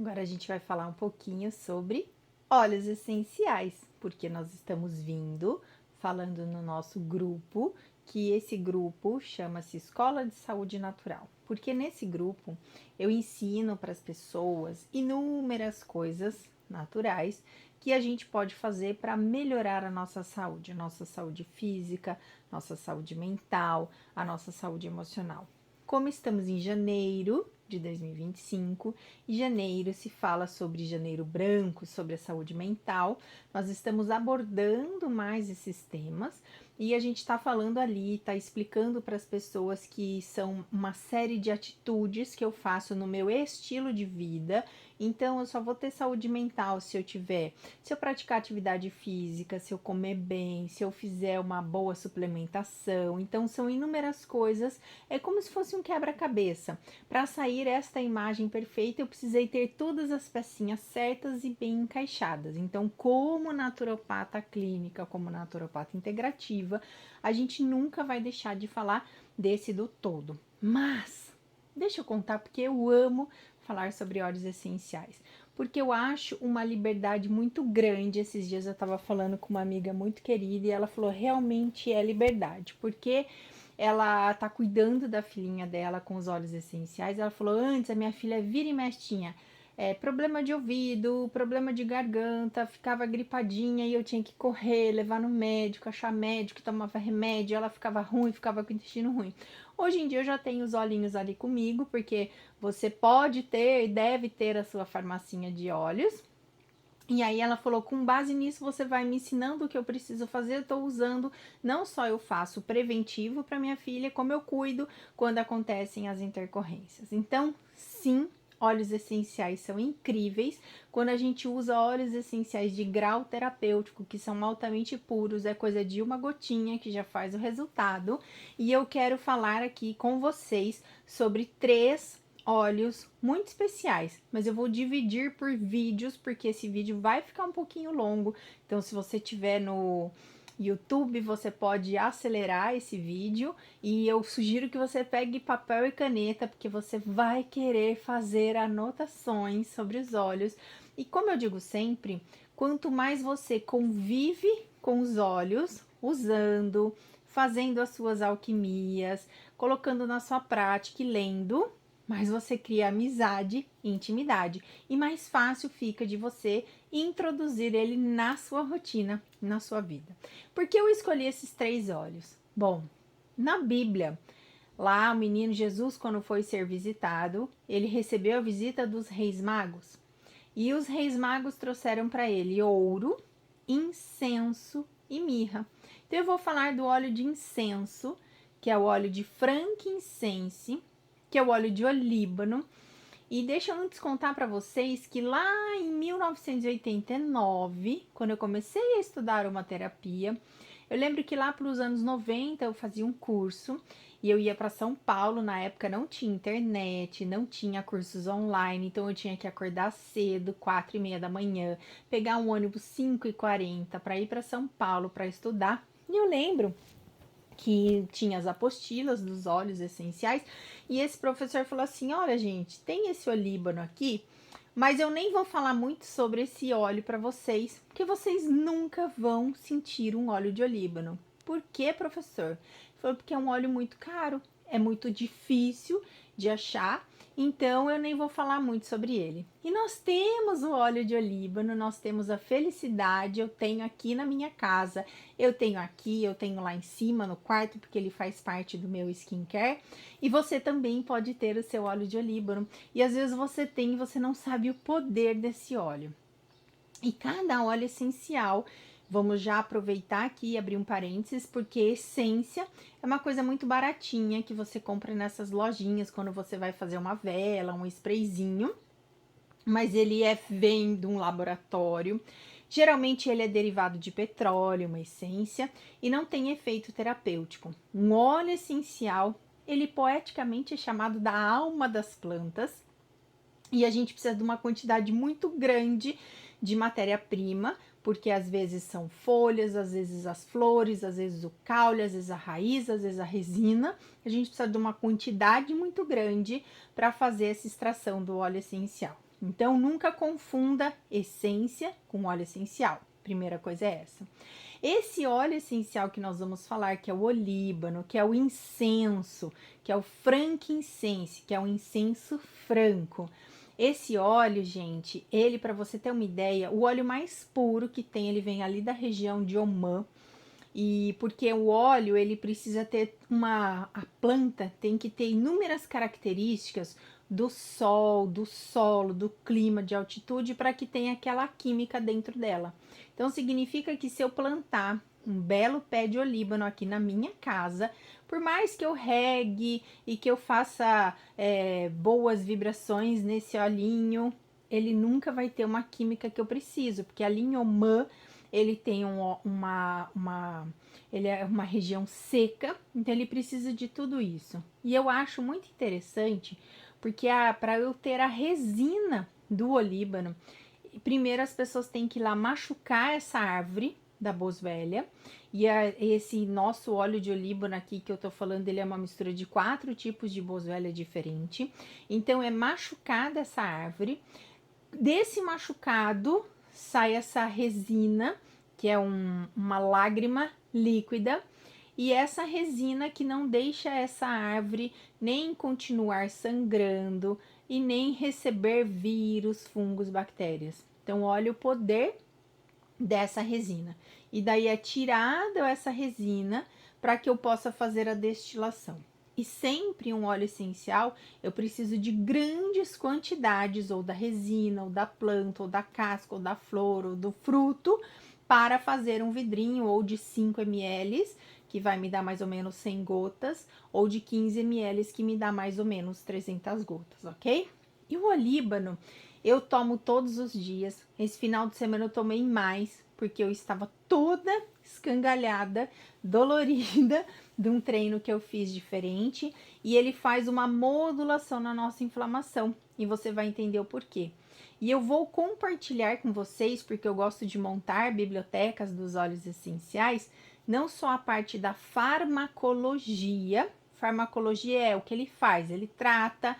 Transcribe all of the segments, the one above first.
Agora a gente vai falar um pouquinho sobre óleos essenciais, porque nós estamos vindo falando no nosso grupo, que esse grupo chama-se Escola de Saúde Natural. Porque nesse grupo eu ensino para as pessoas inúmeras coisas naturais que a gente pode fazer para melhorar a nossa saúde física, nossa saúde mental, a nossa saúde emocional. Como estamos em janeiro de 2025, e janeiro se fala sobre janeiro branco, sobre a saúde mental, nós estamos abordando mais esses temas e a gente está falando ali, está explicando para as pessoas que são uma série de atitudes que eu faço no meu estilo de vida. Então, eu só vou ter saúde mental se eu praticar atividade física, se eu comer bem, se eu fizer uma boa suplementação. Então, são inúmeras coisas. É como se fosse um quebra-cabeça. Para sair esta imagem perfeita, eu precisei ter todas as pecinhas certas e bem encaixadas. Então, como naturopata clínica, como naturopata integrativa, a gente nunca vai deixar de falar desse do todo. Mas, deixa eu contar porque eu amo falar sobre óleos essenciais. Porque eu acho uma liberdade muito grande. Esses dias eu estava falando com uma amiga muito querida e ela falou, realmente é liberdade. Porque ela tá cuidando da filhinha dela com os óleos essenciais. Ela falou, antes a minha filha vira e mexe tinha problema de ouvido, problema de garganta, ficava gripadinha e eu tinha que correr, levar no médico, achar médico, tomava remédio, ela ficava ruim, ficava com o intestino ruim. Hoje em dia eu já tenho os olhinhos ali comigo, porque você pode ter e deve ter a sua farmacinha de óleos. E aí ela falou, com base nisso você vai me ensinando o que eu preciso fazer, eu tô usando, não só eu faço preventivo para minha filha, como eu cuido quando acontecem as intercorrências. Então, sim, óleos essenciais são incríveis. Quando a gente usa óleos essenciais de grau terapêutico, que são altamente puros, é coisa de uma gotinha que já faz o resultado. E eu quero falar aqui com vocês sobre três óleos muito especiais, mas eu vou dividir por vídeos, porque esse vídeo vai ficar um pouquinho longo. Então, se você tiver no YouTube, você pode acelerar esse vídeo e eu sugiro que você pegue papel e caneta, porque você vai querer fazer anotações sobre os óleos. E como eu digo sempre, quanto mais você convive com os óleos, usando, fazendo as suas alquimias, colocando na sua prática e lendo, mais você cria amizade e intimidade. E mais fácil fica de você introduzir ele na sua rotina, na sua vida. Por que eu escolhi esses três óleos? Bom, na Bíblia, lá o menino Jesus, quando foi ser visitado, ele recebeu a visita dos reis magos. E os reis magos trouxeram para ele ouro, incenso e mirra. Então eu vou falar do óleo de incenso, que é o óleo de frankincense, que é o óleo de olíbano. E deixa eu antes contar para vocês que lá em 1989, quando eu comecei a estudar aromaterapia, eu lembro que lá para os anos 90 eu fazia um curso e eu ia para São Paulo. Na época não tinha internet, não tinha cursos online, então eu tinha que acordar cedo, 4:30 da manhã, pegar um ônibus 5:40 para ir para São Paulo para estudar. E eu lembro que tinha as apostilas dos óleos essenciais, e esse professor falou assim: olha, gente, tem esse olíbano aqui, mas eu nem vou falar muito sobre esse óleo para vocês, porque vocês nunca vão sentir um óleo de olíbano. Por que, professor? Ele falou, porque é um óleo muito caro, é muito difícil de achar, então eu nem vou falar muito sobre ele. E nós temos o óleo de olíbano, nós temos a felicidade, eu tenho aqui na minha casa, eu tenho aqui, eu tenho lá em cima no quarto, porque ele faz parte do meu skincare. E você também pode ter o seu óleo de olíbano. E às vezes você tem e você não sabe o poder desse óleo. E cada óleo essencial, vamos já aproveitar aqui e abrir um parênteses, porque essência é uma coisa muito baratinha que você compra nessas lojinhas quando você vai fazer uma vela, um sprayzinho. Mas ele vem de um laboratório. Geralmente ele é derivado de petróleo, uma essência, e não tem efeito terapêutico. Um óleo essencial, ele poeticamente é chamado da alma das plantas, e a gente precisa de uma quantidade muito grande de matéria-prima, porque às vezes são folhas, às vezes as flores, às vezes o caule, às vezes a raiz, às vezes a resina. A gente precisa de uma quantidade muito grande para fazer essa extração do óleo essencial. Então, nunca confunda essência com óleo essencial. Primeira coisa é essa. Esse óleo essencial que nós vamos falar, que é o olíbano, que é o incenso, que é o frankincense, que é o incenso franco. Esse óleo, gente, ele, para você ter uma ideia, o óleo mais puro que tem, ele vem ali da região de Omã. E porque o óleo, ele precisa ter a planta tem que ter inúmeras características do sol, do solo, do clima, de altitude, para que tenha aquela química dentro dela. Então, significa que se eu plantar um belo pé de olíbano aqui na minha casa, por mais que eu regue e que eu faça boas vibrações nesse olhinho, ele nunca vai ter uma química que eu preciso, porque a linha Omã, ele tem ele é uma região seca, então ele precisa de tudo isso. E eu acho muito interessante, porque para eu ter a resina do olíbano, primeiro as pessoas têm que ir lá machucar essa árvore da boswellia, e esse nosso óleo de olíbano aqui que eu tô falando, ele é uma mistura de 4 tipos de boswellia diferente. Então é machucada essa árvore, desse machucado sai essa resina, que é uma lágrima líquida, e essa resina que não deixa essa árvore nem continuar sangrando e nem receber vírus, fungos, bactérias. Então, olha o poder dessa resina. E daí é tirada essa resina para que eu possa fazer a destilação. E sempre um óleo essencial, eu preciso de grandes quantidades, ou da resina, ou da planta, ou da casca, ou da flor, ou do fruto, para fazer um vidrinho, ou de 5 ml, que vai me dar mais ou menos 100 gotas, ou de 15 ml, que me dá mais ou menos 300 gotas, ok? E o olíbano, eu tomo todos os dias. Esse final de semana eu tomei mais, porque eu estava toda escangalhada, dolorida, de um treino que eu fiz diferente, e ele faz uma modulação na nossa inflamação, e você vai entender o porquê. E eu vou compartilhar com vocês, porque eu gosto de montar bibliotecas dos óleos essenciais, não só a parte da farmacologia. Farmacologia é o que ele faz, ele trata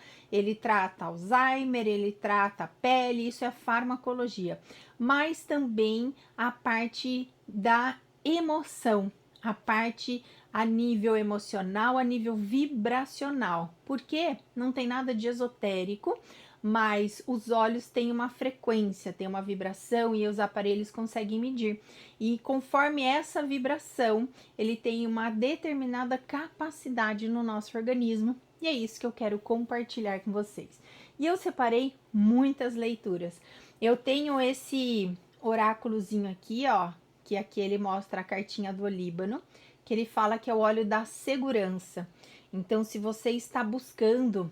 Alzheimer, ele trata a pele, isso é farmacologia, mas também a parte da emoção, a parte a nível emocional, a nível vibracional, porque não tem nada de esotérico, mas os olhos têm uma frequência, têm uma vibração e os aparelhos conseguem medir. E conforme essa vibração, ele tem uma determinada capacidade no nosso organismo. E é isso que eu quero compartilhar com vocês. E eu separei muitas leituras. Eu tenho esse oráculozinho aqui, ó, que aqui ele mostra a cartinha do olíbano, que ele fala que é o óleo da segurança. Então, se você está buscando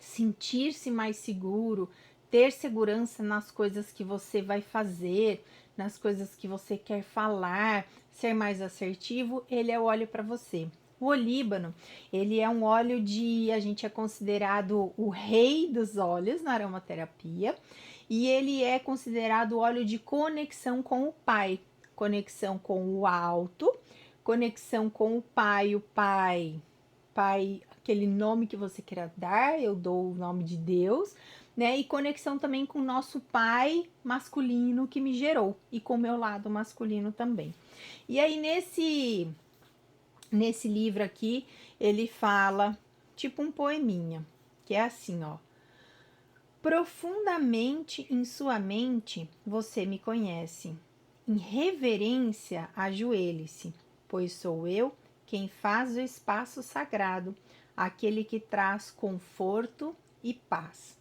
sentir-se mais seguro, ter segurança nas coisas que você vai fazer, nas coisas que você quer falar, ser mais assertivo, ele é o óleo para você. O olíbano, ele é um óleo a gente é considerado o rei dos óleos na aromaterapia, e ele é considerado o óleo de conexão com o pai, conexão com o alto, conexão com o pai, pai, aquele nome que você queira dar, eu dou o nome de Deus, né? E conexão também com o nosso pai masculino que me gerou e com o meu lado masculino também. E aí nesse livro aqui, ele fala tipo um poeminha, que é assim, ó: profundamente em sua mente você me conhece. Em reverência ajoelhe-se, pois sou eu quem faz o espaço sagrado, aquele que traz conforto e paz.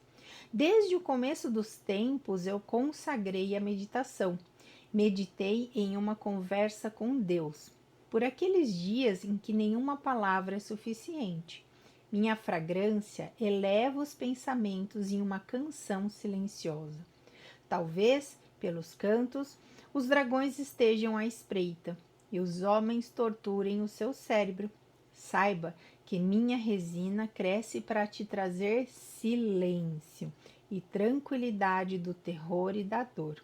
Desde o começo dos tempos eu consagrei a meditação. Meditei em uma conversa com Deus, por aqueles dias em que nenhuma palavra é suficiente. Minha fragrância eleva os pensamentos em uma canção silenciosa. Talvez, pelos cantos, os dragões estejam à espreita e os homens torturem o seu cérebro. Saiba que minha resina cresce para te trazer silêncio e tranquilidade do terror e da dor.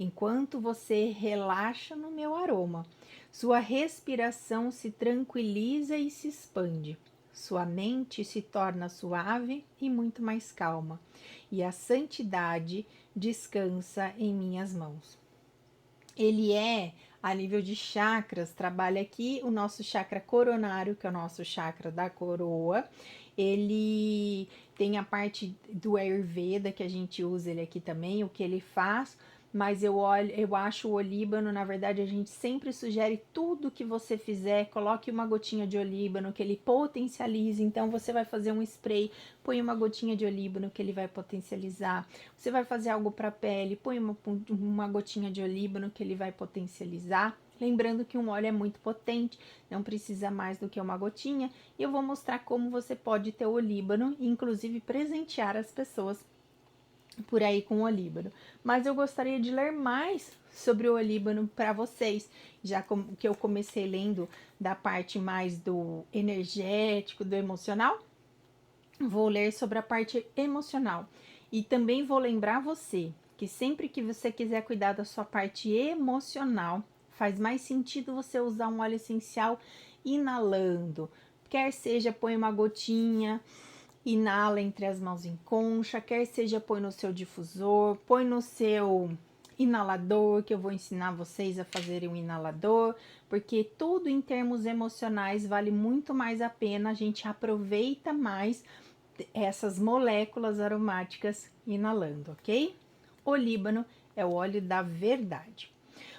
Enquanto você relaxa no meu aroma, sua respiração se tranquiliza e se expande. sua mente se torna suave e muito mais calma, e a santidade descansa em minhas mãos. Ele é, a nível de chakras, trabalha aqui o nosso chakra coronário, que é o nosso chakra da coroa. Ele tem a parte do Ayurveda, que a gente usa ele aqui também, o que ele faz. Mas eu acho o olíbano, na verdade, a gente sempre sugere tudo que você fizer, coloque uma gotinha de olíbano, que ele potencialize. Então, você vai fazer um spray, põe uma gotinha de olíbano, que ele vai potencializar. Você vai fazer algo para a pele, põe uma gotinha de olíbano, que ele vai potencializar. Lembrando que um óleo é muito potente, não precisa mais do que uma gotinha. E eu vou mostrar como você pode ter o olíbano e, inclusive, presentear as pessoas por aí com o olíbano. Mas eu gostaria de ler mais sobre o olíbano para vocês, já que eu comecei lendo da parte mais do energético, do emocional. Vou ler sobre a parte emocional. E também vou lembrar você que sempre que você quiser cuidar da sua parte emocional, faz mais sentido você usar um óleo essencial inalando. Quer seja põe uma gotinha, inala entre as mãos em concha, quer seja põe no seu difusor, põe no seu inalador, que eu vou ensinar vocês a fazerem um inalador, porque tudo em termos emocionais vale muito mais a pena, a gente aproveita mais essas moléculas aromáticas inalando, ok? O líbano é o óleo da verdade.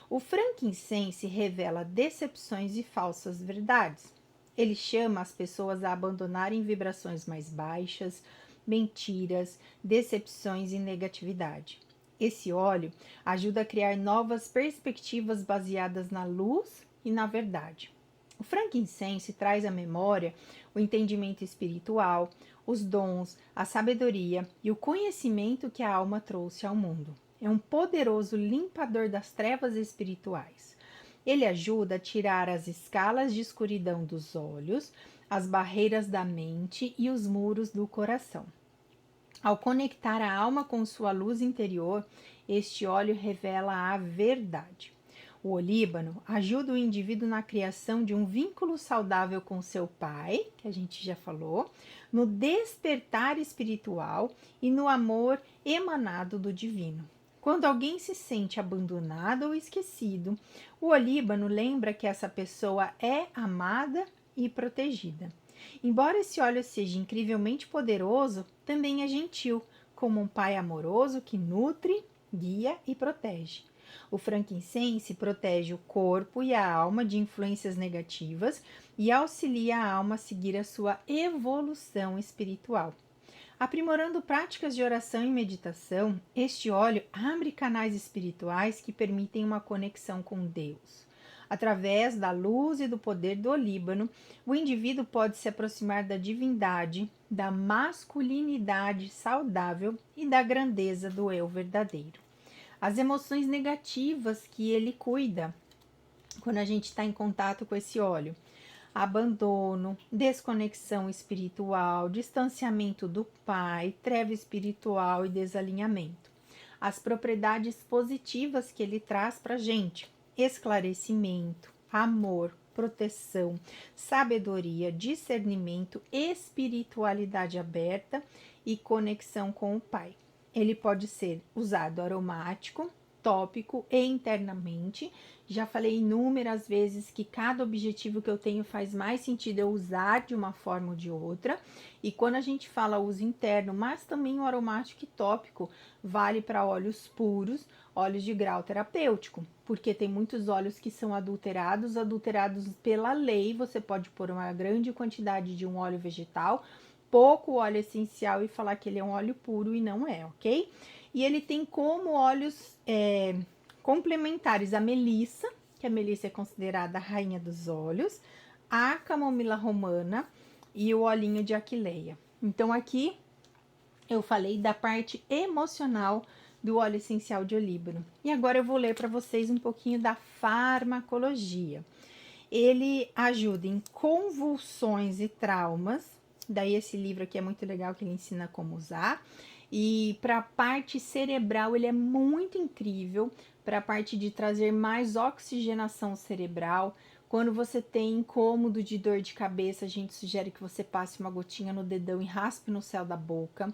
O frankincense revela decepções e falsas verdades. Ele chama as pessoas a abandonarem vibrações mais baixas, mentiras, decepções e negatividade. Esse óleo ajuda a criar novas perspectivas baseadas na luz e na verdade. O frankincense traz à memória o entendimento espiritual, os dons, a sabedoria e o conhecimento que a alma trouxe ao mundo. É um poderoso limpador das trevas espirituais. Ele ajuda a tirar as escalas de escuridão dos olhos, as barreiras da mente e os muros do coração. Ao conectar a alma com sua luz interior, este óleo revela a verdade. O olíbano ajuda o indivíduo na criação de um vínculo saudável com seu pai, que a gente já falou, no despertar espiritual e no amor emanado do divino. Quando alguém se sente abandonado ou esquecido, o olíbano lembra que essa pessoa é amada e protegida. Embora esse óleo seja incrivelmente poderoso, também é gentil, como um pai amoroso que nutre, guia e protege. O frankincense protege o corpo e a alma de influências negativas e auxilia a alma a seguir a sua evolução espiritual. Aprimorando práticas de oração e meditação, este óleo abre canais espirituais que permitem uma conexão com Deus. Através da luz e do poder do olíbano, o indivíduo pode se aproximar da divindade, da masculinidade saudável e da grandeza do eu verdadeiro. As emoções negativas que ele cuida quando a gente está em contato com esse óleo: abandono, desconexão espiritual, distanciamento do pai, treva espiritual e desalinhamento. As propriedades positivas que ele traz para a gente: esclarecimento, amor, proteção, sabedoria, discernimento, espiritualidade aberta e conexão com o pai. Ele pode ser usado aromático, tópico e internamente. Já falei inúmeras vezes que cada objetivo que eu tenho faz mais sentido eu usar de uma forma ou de outra. E quando a gente fala uso interno, mas também o aromático e tópico vale para óleos puros, óleos de grau terapêutico, porque tem muitos óleos que são adulterados pela lei. Você pode pôr uma grande quantidade de um óleo vegetal, pouco óleo essencial e falar que ele é um óleo puro e não é, ok? E ele tem como óleos complementares a melissa, que a melissa é considerada a rainha dos óleos, a camomila romana e o olhinho de aquileia. Então aqui eu falei da parte emocional do óleo essencial de olíbano. E agora eu vou ler para vocês um pouquinho da farmacologia. Ele ajuda em convulsões e traumas. Daí esse livro aqui é muito legal, que ele ensina como usar. E para a parte cerebral ele é muito incrível, para a parte de trazer mais oxigenação cerebral, Quando você tem incômodo de dor de cabeça, a gente sugere que você passe uma gotinha no dedão e raspe no céu da boca.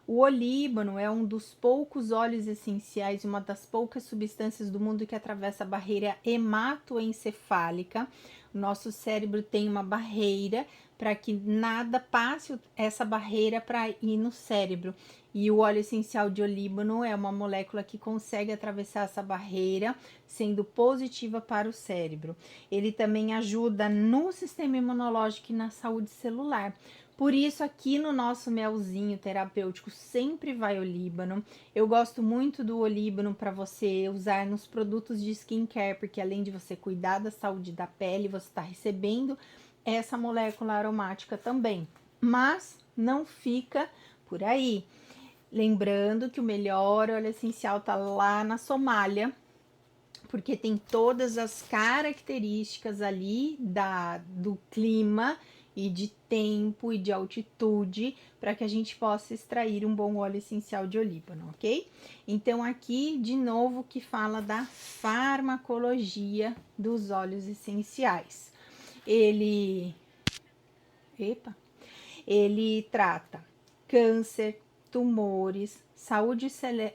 O olíbano é um dos poucos óleos essenciais, uma das poucas substâncias do mundo que atravessa a barreira hematoencefálica. O nosso cérebro tem uma barreira para que nada passe essa barreira para ir no cérebro. E o óleo essencial de olíbano é uma molécula que consegue atravessar essa barreira, sendo positiva para o cérebro. Ele também ajuda no sistema imunológico e na saúde celular. Por isso, aqui no nosso melzinho terapêutico sempre vai olíbano. Eu gosto muito do olíbano para você usar nos produtos de skincare, porque além de você cuidar da saúde da pele, você está recebendo essa molécula aromática também. Mas não fica por aí. Lembrando que o melhor óleo essencial tá lá na Somália, porque tem todas as características ali do clima e de tempo e de altitude para que a gente possa extrair um bom óleo essencial de olíbano, ok? Então, aqui de novo que fala da farmacologia dos óleos essenciais. Ele trata câncer, tumores, saúde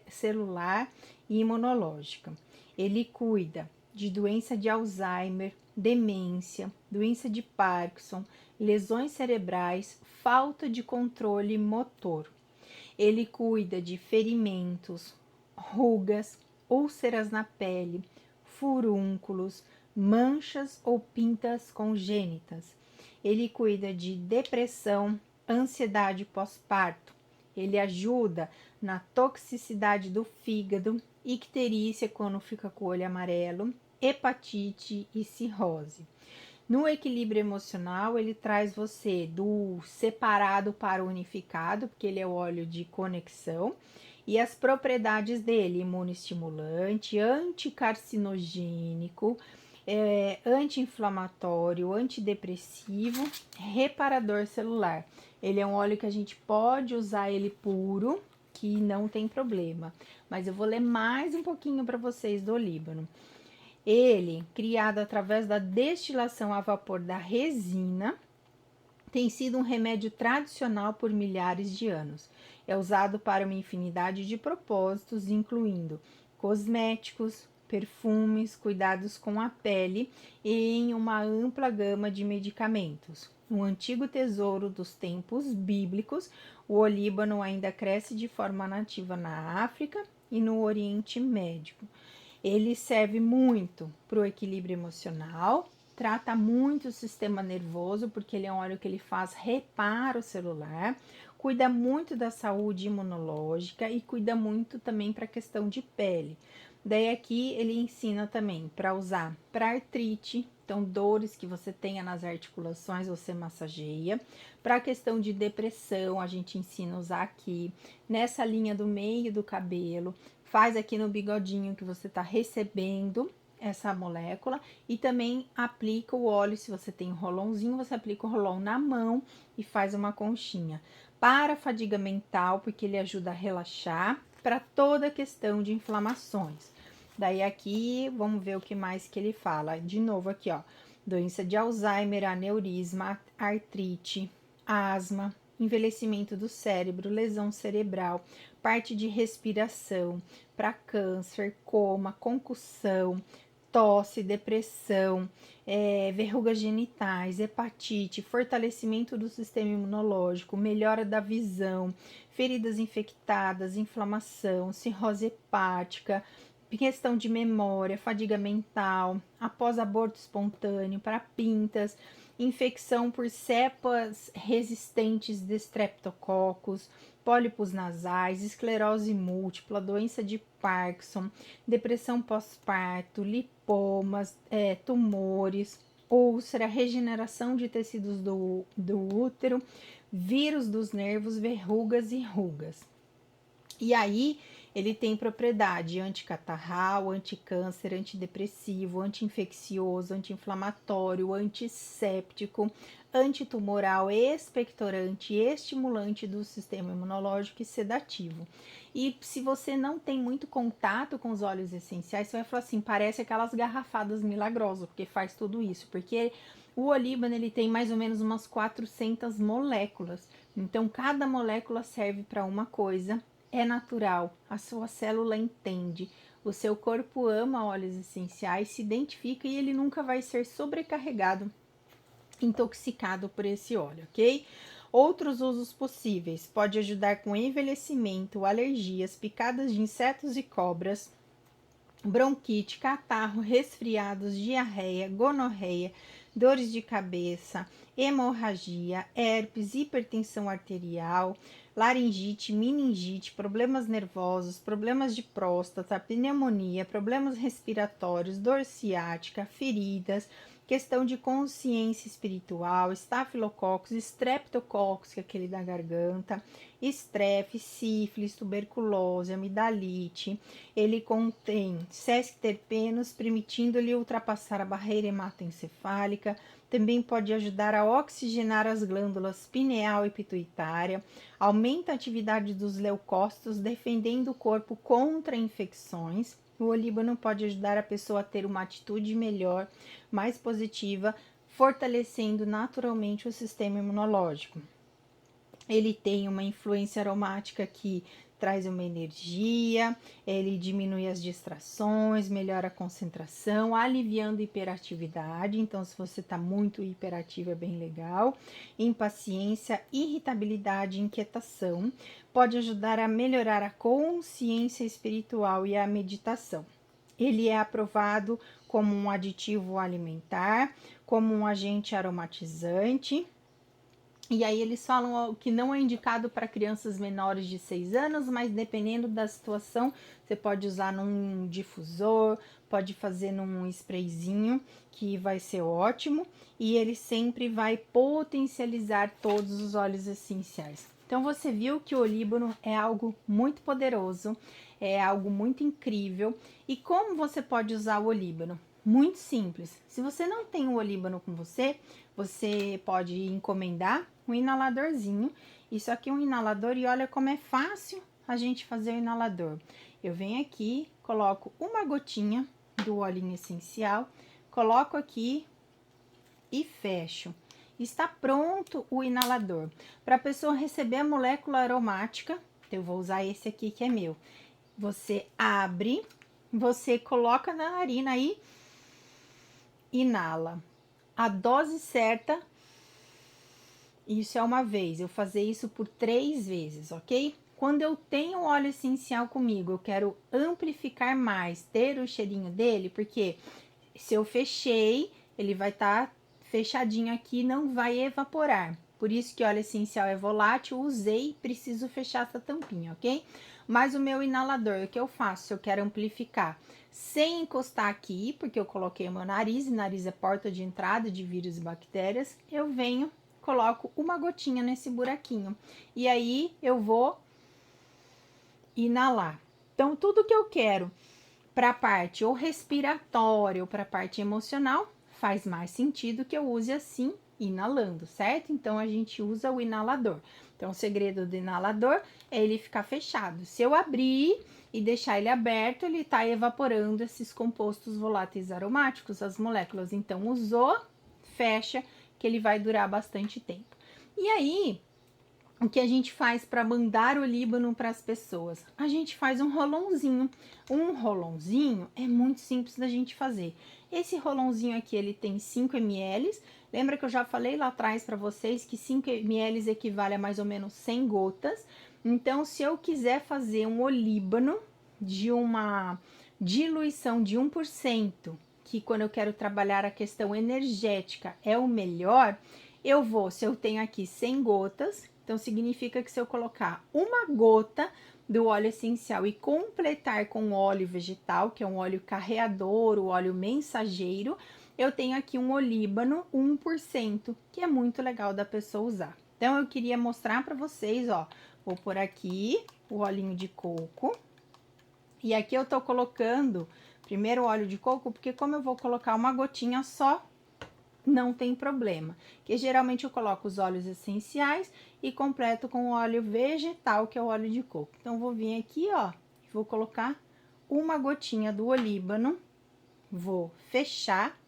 celular e imunológica. Ele cuida de doença de Alzheimer, demência, doença de Parkinson, lesões cerebrais, falta de controle motor. Ele cuida de ferimentos, rugas, úlceras na pele, furúnculos, manchas ou pintas congênitas. Ele cuida de depressão, ansiedade pós-parto. Ele ajuda na toxicidade do fígado, icterícia quando fica com o olho amarelo, hepatite e cirrose. No equilíbrio emocional, ele traz você do separado para o unificado, porque ele é o óleo de conexão, e as propriedades dele: imunoestimulante, anticarcinogênico, anti-inflamatório, antidepressivo, reparador celular. Ele é um óleo que a gente pode usar ele puro, que não tem problema. Mas eu vou ler mais um pouquinho para vocês do olíbano. Ele, criado através da destilação a vapor da resina, tem sido um remédio tradicional por milhares de anos. É usado para uma infinidade de propósitos, incluindo cosméticos, perfumes, cuidados com a pele e em uma ampla gama de medicamentos. Um antigo tesouro dos tempos bíblicos, o olíbano ainda cresce de forma nativa na África e no Oriente Médio. Ele serve muito para o equilíbrio emocional, trata muito o sistema nervoso, porque ele é um óleo que ele faz reparo celular, cuida muito da saúde imunológica e cuida muito também para a questão de pele. Daí aqui ele ensina também para usar para artrite, então dores que você tenha nas articulações, você massageia. Para a questão de depressão, a gente ensina a usar aqui, nessa linha do meio do cabelo, faz aqui no bigodinho que você está recebendo essa molécula e também aplica o óleo. Se você tem um rolãozinho, você aplica o rolão na mão e faz uma conchinha. Para a fadiga mental, porque ele ajuda a relaxar, para toda a questão de inflamações. Daí aqui, vamos ver o que mais que ele fala. De novo aqui, ó, doença de Alzheimer, aneurisma, artrite, asma, envelhecimento do cérebro, lesão cerebral, parte de respiração, para câncer, coma, concussão, tosse, depressão, verrugas genitais, hepatite, fortalecimento do sistema imunológico, melhora da visão, feridas infectadas, inflamação, cirrose hepática, questão de memória, fadiga mental, após aborto espontâneo, para pintas, infecção por cepas resistentes de streptococcus, pólipos nasais, esclerose múltipla, doença de Parkinson, depressão pós-parto, lipomas, tumores, úlcera, regeneração de tecidos do útero, vírus dos nervos, verrugas e rugas. E aí, Ele tem propriedade anticatarral, anticâncer, antidepressivo, anti-infeccioso, anti-inflamatório, antisséptico, antitumoral, expectorante, estimulante do sistema imunológico e sedativo. E se você não tem muito contato com os óleos essenciais, você vai falar assim, parece aquelas garrafadas milagrosas, porque faz tudo isso. Porque o olíbano, ele tem mais ou menos umas 400 moléculas. Então, cada molécula serve para uma coisa, é natural, a sua célula entende, o seu corpo ama óleos essenciais, se identifica e ele nunca vai ser sobrecarregado, intoxicado por esse óleo, ok? Outros usos possíveis: pode ajudar com envelhecimento, alergias, picadas de insetos e cobras, bronquite, catarro, resfriados, diarreia, gonorreia, dores de cabeça, hemorragia, herpes, hipertensão arterial, laringite, meningite, problemas nervosos, problemas de próstata, pneumonia, problemas respiratórios, dor ciática, feridas, questão de consciência espiritual, estafilococcus, streptococcus, que é aquele da garganta, estrep, sífilis, tuberculose, amidalite. Ele contém sesquiterpenos, permitindo-lhe ultrapassar a barreira hematoencefálica. Também pode ajudar a oxigenar as glândulas pineal e pituitária, aumenta a atividade dos leucócitos, defendendo o corpo contra infecções. O olíbano pode ajudar a pessoa a ter uma atitude melhor, mais positiva, fortalecendo naturalmente o sistema imunológico. Ele tem uma influência aromática que traz uma energia, ele diminui as distrações, melhora a concentração, aliviando hiperatividade. Então, se você está muito hiperativo, é bem legal. Impaciência, irritabilidade, inquietação. Pode ajudar a melhorar a consciência espiritual e a meditação. Ele é aprovado como um aditivo alimentar, como um agente aromatizante. E aí eles falam que não é indicado para crianças menores de 6 anos, mas dependendo da situação, você pode usar num difusor, pode fazer num sprayzinho, que vai ser ótimo. E ele sempre vai potencializar todos os óleos essenciais. Então você viu que o olíbano é algo muito poderoso, é algo muito incrível. E como você pode usar o olíbano? Muito simples. Se você não tem o olíbano com você, você pode encomendar um inaladorzinho. Isso aqui é um inalador e olha como é fácil a gente fazer o inalador. Eu venho aqui, coloco uma gotinha do olhinho essencial, coloco aqui e fecho. Está pronto o inalador. Para a pessoa receber a molécula aromática, eu vou usar esse aqui que é meu. Você abre, você coloca na narina aí, inala. A dose certa, isso é uma vez, eu fazer isso por 3 vezes, ok? Quando eu tenho óleo essencial comigo, eu quero amplificar mais, ter o cheirinho dele, porque se eu fechei, ele vai estar fechadinho aqui, não vai evaporar. Por isso que óleo essencial é volátil, usei, preciso fechar essa tampinha, ok? Mas o meu inalador, o que eu faço? Se eu quero amplificar sem encostar aqui, porque eu coloquei o meu nariz, e nariz é porta de entrada de vírus e bactérias, eu venho, coloco uma gotinha nesse buraquinho. E aí, eu vou inalar. Então, tudo que eu quero para a parte ou respiratória ou para a parte emocional, faz mais sentido que eu use assim, inalando, certo? Então, a gente usa o inalador. Então, o segredo do inalador é ele ficar fechado. Se eu abrir e deixar ele aberto, ele está evaporando esses compostos voláteis aromáticos, as moléculas. Então, usou, fecha, que ele vai durar bastante tempo. E aí, o que a gente faz para mandar o olíbano para as pessoas? A gente faz um rolãozinho. Um rolãozinho é muito simples da gente fazer. Esse rolãozinho aqui, ele tem 5 ml. Lembra que eu já falei lá atrás para vocês que 5 ml equivale a mais ou menos 100 gotas. Então, se eu quiser fazer um olíbano de uma diluição de 1%, que quando eu quero trabalhar a questão energética é o melhor, eu vou, se eu tenho aqui 100 gotas, então significa que se eu colocar uma gota do óleo essencial e completar com óleo vegetal, que é um óleo carreador, o óleo mensageiro, eu tenho aqui um olíbano 1%, que é muito legal da pessoa usar. Então, eu queria mostrar para vocês, ó, vou pôr aqui o olhinho de coco. E aqui eu tô colocando primeiro óleo de coco, porque como eu vou colocar uma gotinha só, não tem problema. Que geralmente eu coloco os óleos essenciais e completo com o óleo vegetal, que é o óleo de coco. Então, vou vir aqui, ó, vou colocar uma gotinha do olíbano, vou fechar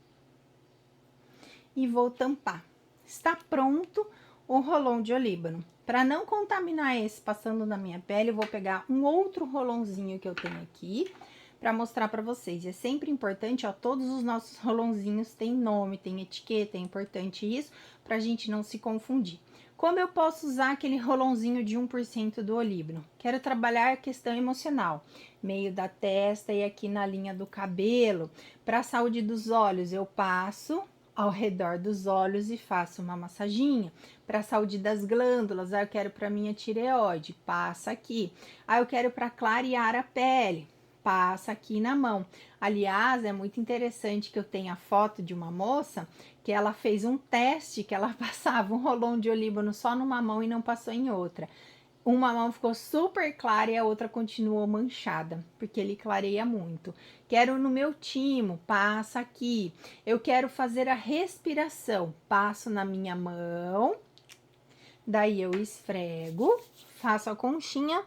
e vou tampar. Está pronto o rolão de olíbano. Para não contaminar esse passando na minha pele, eu vou pegar um outro rolãozinho que eu tenho aqui para mostrar para vocês. É sempre importante, ó, todos os nossos rolãozinhos têm nome, tem etiqueta, é importante isso para a gente não se confundir. Como eu posso usar aquele rolãozinho de 1% do olíbano? Quero trabalhar a questão emocional, meio da testa e aqui na linha do cabelo. Para a saúde dos olhos, eu passo ao redor dos olhos e faço uma massaginha. Para a saúde das glândulas, eu quero para minha tireoide, passa aqui. Eu quero para clarear a pele, passa aqui na mão. Aliás, é muito interessante que eu tenha foto de uma moça que ela fez um teste que ela passava um rolão de olíbano só numa mão e não passou em outra. Uma mão ficou super clara e a outra continuou manchada, porque ele clareia muito. Quero no meu timo, passa aqui. Eu quero fazer a respiração, passo na minha mão, daí eu esfrego, faço a conchinha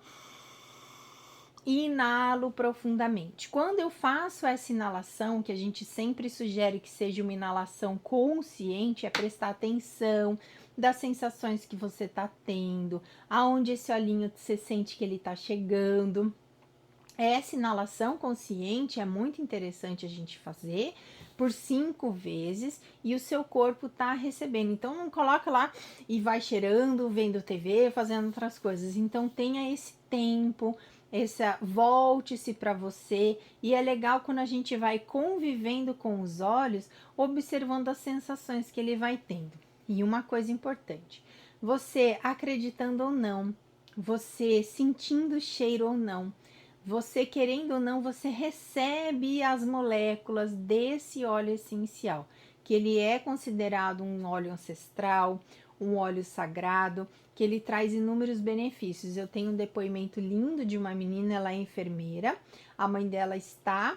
e inalo profundamente. Quando eu faço essa inalação, que a gente sempre sugere que seja uma inalação consciente, é prestar atenção das sensações que você está tendo, aonde esse olhinho você sente que ele está chegando. Essa inalação consciente é muito interessante a gente fazer por 5 vezes e o seu corpo tá recebendo. Então, não coloca lá e vai cheirando, vendo TV, fazendo outras coisas. Então, tenha esse tempo, volte-se para você. E é legal quando a gente vai convivendo com os olhos, observando as sensações que ele vai tendo. E uma coisa importante, você acreditando ou não, você sentindo o cheiro ou não, você querendo ou não, você recebe as moléculas desse óleo essencial, que ele é considerado um óleo ancestral, um óleo sagrado, que ele traz inúmeros benefícios. Eu tenho um depoimento lindo de uma menina, ela é enfermeira, a mãe dela está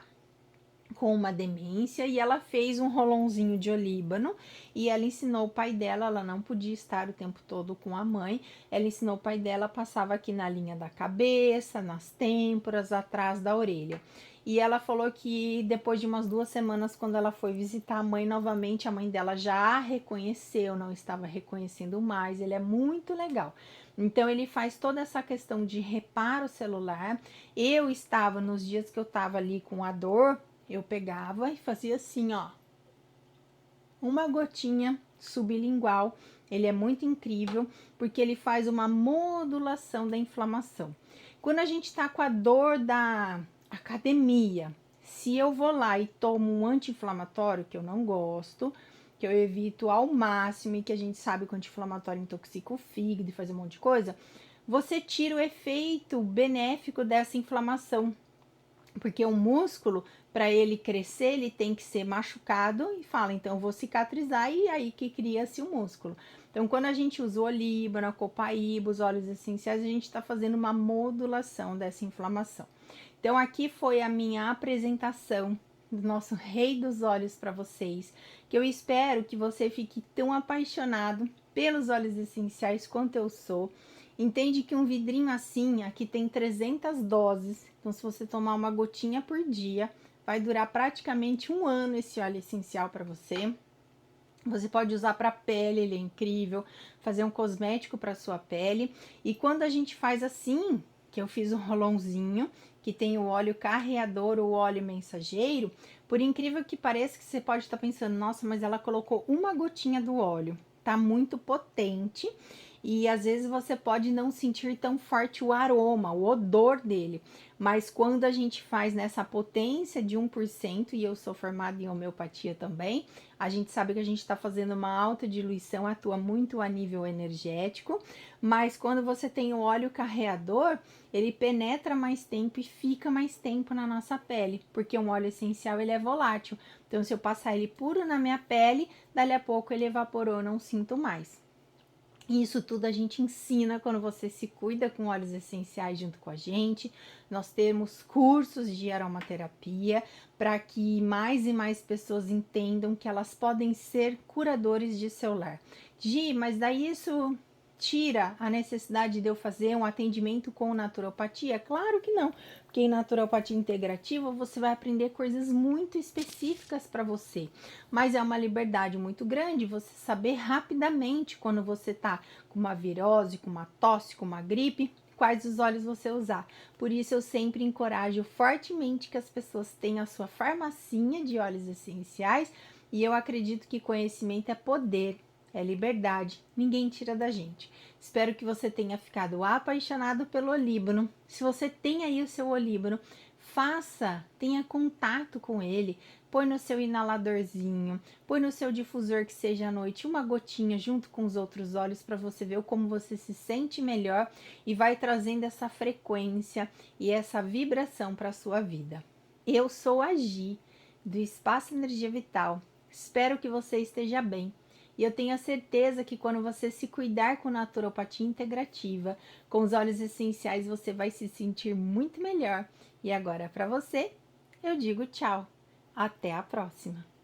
com uma demência e ela fez um rolãozinho de olíbano e ela ensinou o pai dela, ela não podia estar o tempo todo com a mãe, ela ensinou o pai dela, passava aqui na linha da cabeça, nas têmporas, atrás da orelha. E ela falou que depois de umas 2 semanas, quando ela foi visitar a mãe novamente, a mãe dela já a reconheceu, não estava reconhecendo mais, ele é muito legal. Então, ele faz toda essa questão de reparo celular. Eu estava, nos dias que eu estava ali com a dor, eu pegava e fazia assim, ó, uma gotinha sublingual. Ele é muito incrível porque ele faz uma modulação da inflamação. Quando a gente tá com a dor da academia, se eu vou lá e tomo um anti-inflamatório, que eu não gosto, que eu evito ao máximo e que a gente sabe que o anti-inflamatório intoxica o fígado e faz um monte de coisa, você tira o efeito benéfico dessa inflamação. Porque o músculo, para ele crescer, ele tem que ser machucado e fala, então eu vou cicatrizar e aí que cria-se o músculo. Então, quando a gente usa o olíbano, a copaíba, os óleos essenciais, a gente está fazendo uma modulação dessa inflamação. Então, aqui foi a minha apresentação do nosso Rei dos Óleos para vocês, que eu espero que você fique tão apaixonado pelos óleos essenciais quanto eu sou. Entende que um vidrinho assim, aqui tem 300 doses, então se você tomar uma gotinha por dia, vai durar praticamente 1 ano esse óleo essencial para você. Você pode usar para pele, ele é incrível, fazer um cosmético para sua pele. E quando a gente faz assim, que eu fiz um rolãozinho, que tem o óleo carreador ou óleo mensageiro, por incrível que pareça, que você pode estar pensando, nossa, mas ela colocou uma gotinha do óleo, tá muito potente. E às vezes você pode não sentir tão forte o aroma, o odor dele. Mas quando a gente faz nessa potência de 1%, e eu sou formada em homeopatia também, a gente sabe que a gente está fazendo uma alta diluição, atua muito a nível energético. Mas quando você tem o óleo carreador, ele penetra mais tempo e fica mais tempo na nossa pele. Porque um óleo essencial, ele é volátil. Então, se eu passar ele puro na minha pele, dali a pouco ele evaporou, não sinto mais. E isso tudo a gente ensina quando você se cuida com óleos essenciais junto com a gente. Nós temos cursos de aromaterapia para que mais e mais pessoas entendam que elas podem ser curadores de seu lar. Gi, mas daí isso tira a necessidade de eu fazer um atendimento com naturopatia? Claro que não, porque em naturopatia integrativa você vai aprender coisas muito específicas para você, mas é uma liberdade muito grande você saber rapidamente quando você tá com uma virose, com uma tosse, com uma gripe, quais os óleos você usar. Por isso eu sempre encorajo fortemente que as pessoas tenham a sua farmacinha de óleos essenciais, e eu acredito que conhecimento é poder. É liberdade, ninguém tira da gente. Espero que você tenha ficado apaixonado pelo olíbano. Se você tem aí o seu olíbano, tenha contato com ele, põe no seu inaladorzinho, põe no seu difusor que seja à noite uma gotinha junto com os outros óleos para você ver como você se sente melhor e vai trazendo essa frequência e essa vibração para a sua vida. Eu sou a Gi, do Espaço Energia Vital. Espero que você esteja bem. E eu tenho a certeza que quando você se cuidar com naturopatia integrativa, com os óleos essenciais, você vai se sentir muito melhor. E agora, para você, eu digo tchau. Até a próxima!